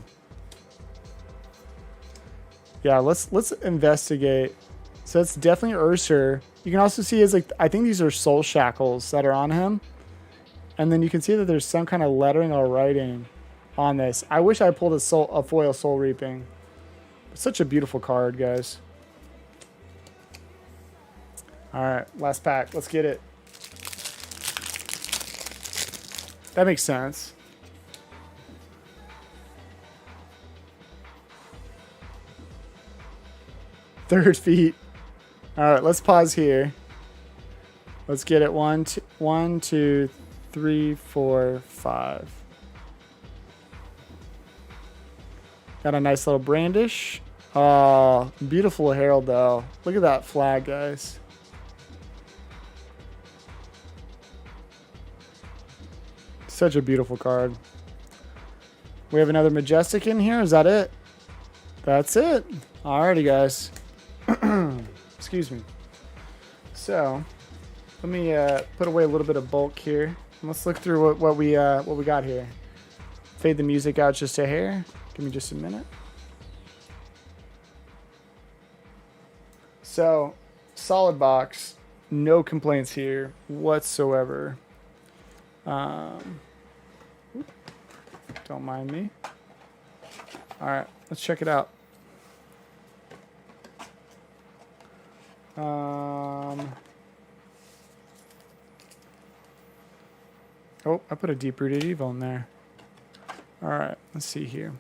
Yeah, let's investigate. So it's definitely Ursa. You can also see I think these are soul shackles that are on him. And then you can see that there's some kind of lettering or writing on this. I wish I pulled a foil Soul Reaping. Such a beautiful card, guys. All right, last pack. Let's get it. That makes sense. Third feet. All right, let's pause here. Let's get it. 1, 2, 3, 4, 5. Got a nice little brandish. Oh, beautiful herald though. Look at that flag, guys. Such a beautiful card. We have another Majestic in here. Is that it? That's it. Alrighty, guys. Excuse me. So, let me put away a little bit of bulk here. Let's look through what we got here. Fade the music out just a hair. Give me just a minute. So, solid box. No complaints here whatsoever. Don't mind me. All right, let's check it out. Oh, I put a deep-rooted evil in there. All right, let's see here.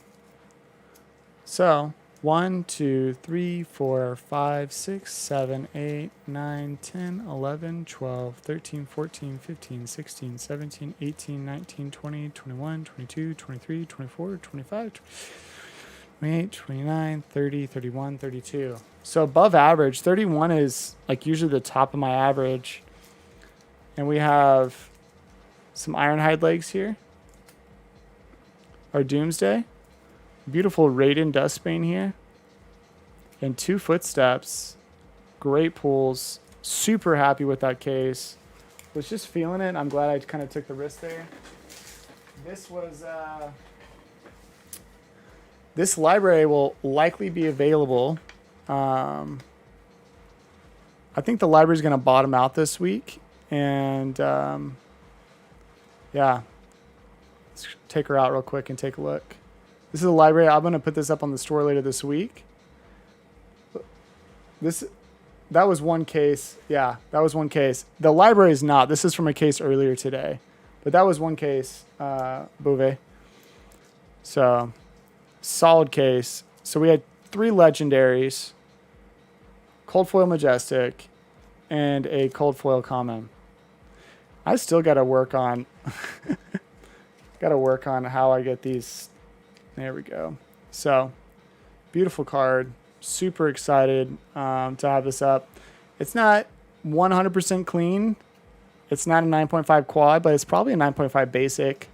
So, 1, 2, 3, 4, 5, 6, 7, 8, 9, 10, 11, 12, 13, 14, 15, 16, 17, 18, 19, 20, 21, 22, 23, 24, 25, 28, 29, 30, 31, 32. So above average. 31 is like usually the top of my average. And we have some Ironhide legs here. Our Doomsday. Beautiful Raiden Dustbane here. And 2 Footsteps. Great pulls. Super happy with that case. Was just feeling it. I'm glad I kind of took the risk there. This was... This library will likely be available. I think the library is going to bottom out this week. And, yeah. Let's take her out real quick and take a look. This is a library. I'm going to put this up on the store later this week. That was one case. Yeah, that was one case. The library is not. This is from a case earlier today. But that was one case, Beauvais. So... solid case. So we had 3 legendaries, cold foil Majestic, and a cold foil common. I still got to work on how I get these. There we go. So beautiful card. Super excited to have this up. It's not 100% clean. It's not a 9.5 quad, but it's probably a 9.5 basic.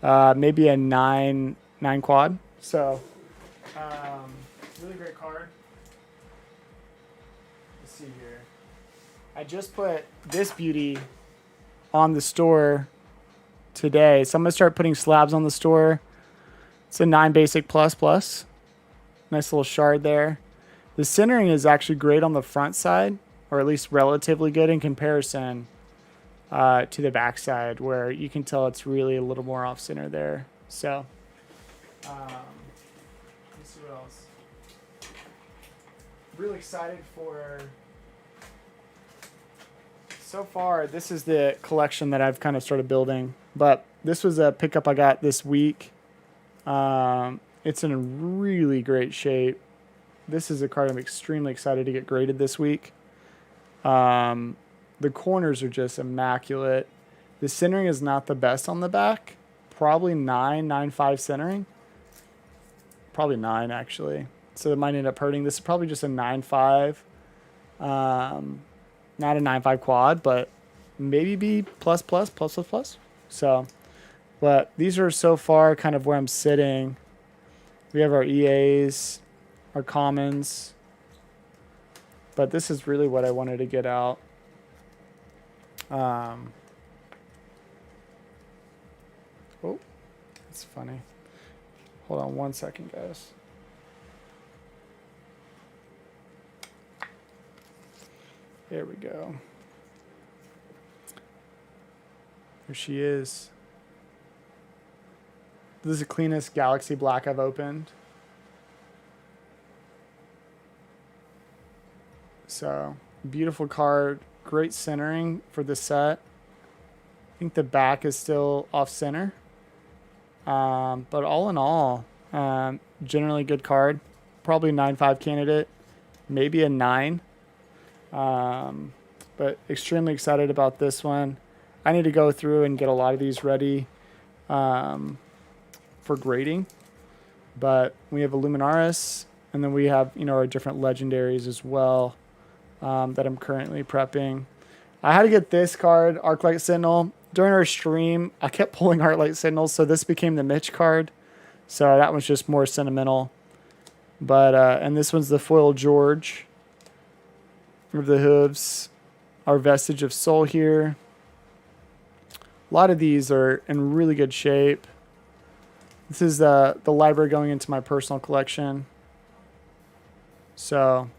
Maybe a 9 quad. So, really great card. Let's see here. I just put this beauty on the store today. So I'm going to start putting slabs on the store. It's a 9 basic plus. Nice little shard there. The centering is actually great on the front side, or at least relatively good in comparison to the back side, where you can tell it's really a little more off center there. So, let's see what else. Really excited for. So far, this is the collection that I've kind of started building, but this was a pickup I got this week. It's in really great shape. This is a card I'm extremely excited to get graded this week. The corners are just immaculate. The centering is not the best on the back. Probably 9.5 centering. Probably 9 actually. So it might end up hurting. This is probably just a 9.5. Not a 9.5 quad, but maybe B++. So, but these are so far kind of where I'm sitting. We have our EAs, our commons, but this is really what I wanted to get out. Oh, that's funny. Hold on one second, guys. There we go. There she is. This is the cleanest Galaxy Black I've opened. So, beautiful card. Great centering for the set. I think the back is still off center. But all in all, generally good card. Probably 9.5 candidate. Maybe a 9. But extremely excited about this one. I need to go through and get a lot of these ready for grading. But we have a Luminaris, and then we have, our different legendaries as well that I'm currently prepping. I had to get this card, Arclight Sentinel. During our stream, I kept pulling Arclight Sentinels, so this became the Mitch card. So that was just more sentimental. But and this one's the foil George. Of the hooves, our vestige of soul here. A lot of these are in really good shape. This is the library going into my personal collection. So,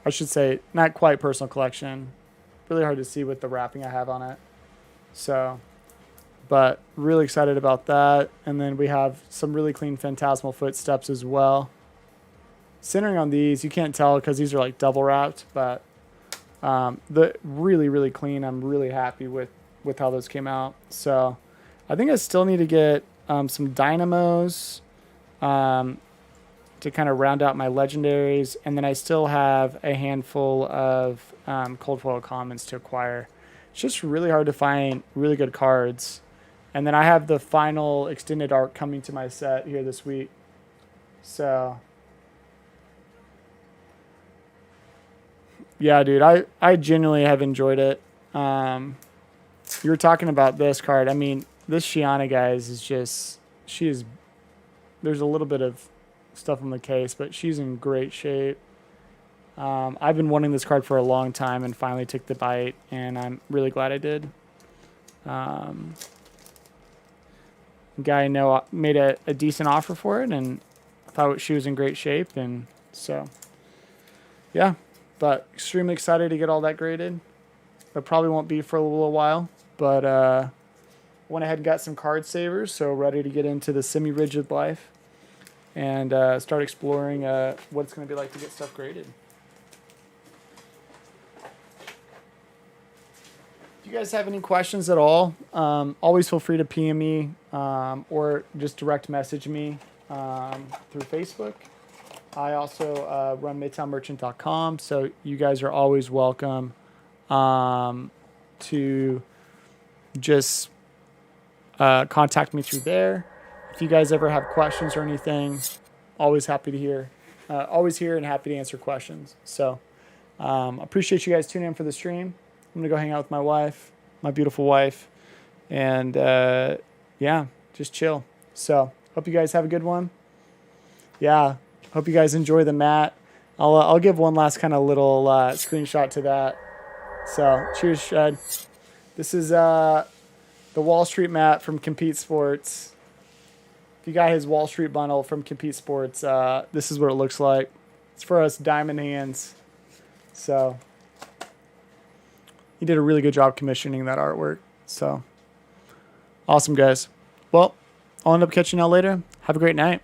I should say, not quite personal collection. Really hard to see with the wrapping I have on it. So, but really excited about that. And then we have some really clean Phantasmal Footsteps as well. Centering on these, you can't tell because these are like double wrapped, but the really, really clean. I'm really happy with how those came out. So I think I still need to get some dynamos to kind of round out my legendaries. And then I still have a handful of cold foil commons to acquire. It's just really hard to find really good cards. And then I have the final extended arc coming to my set here this week. So yeah, dude, I genuinely have enjoyed it. You were talking about this card. I mean, this Shiana, guys, is just, there's a little bit of stuff on the case, but she's in great shape. I've been wanting this card for a long time and finally took the bite, and I'm really glad I did. Guy I know made a decent offer for it, and thought she was in great shape, and so, yeah. But extremely excited to get all that graded. It probably won't be for a little while, but went ahead and got some card savers, so ready to get into the semi-rigid life and start exploring what it's going to be like to get stuff graded. If you guys have any questions at all, always feel free to PM me or just direct message me through Facebook. I also run MidtownMerchant.com, so you guys are always welcome to just contact me through there. If you guys ever have questions or anything, always happy to hear. Always here and happy to answer questions. So appreciate you guys tuning in for the stream. I'm going to go hang out with my wife, my beautiful wife, and yeah, just chill. So hope you guys have a good one. Yeah. Hope you guys enjoy the mat. I'll give one last kind of little screenshot to that. So cheers, Shred. This is the Wall Street mat from Compete Sports. If you got his Wall Street bundle from Compete Sports, this is what it looks like. It's for us diamond hands. So he did a really good job commissioning that artwork. So awesome, guys. Well, I'll end up catching y'all later. Have a great night.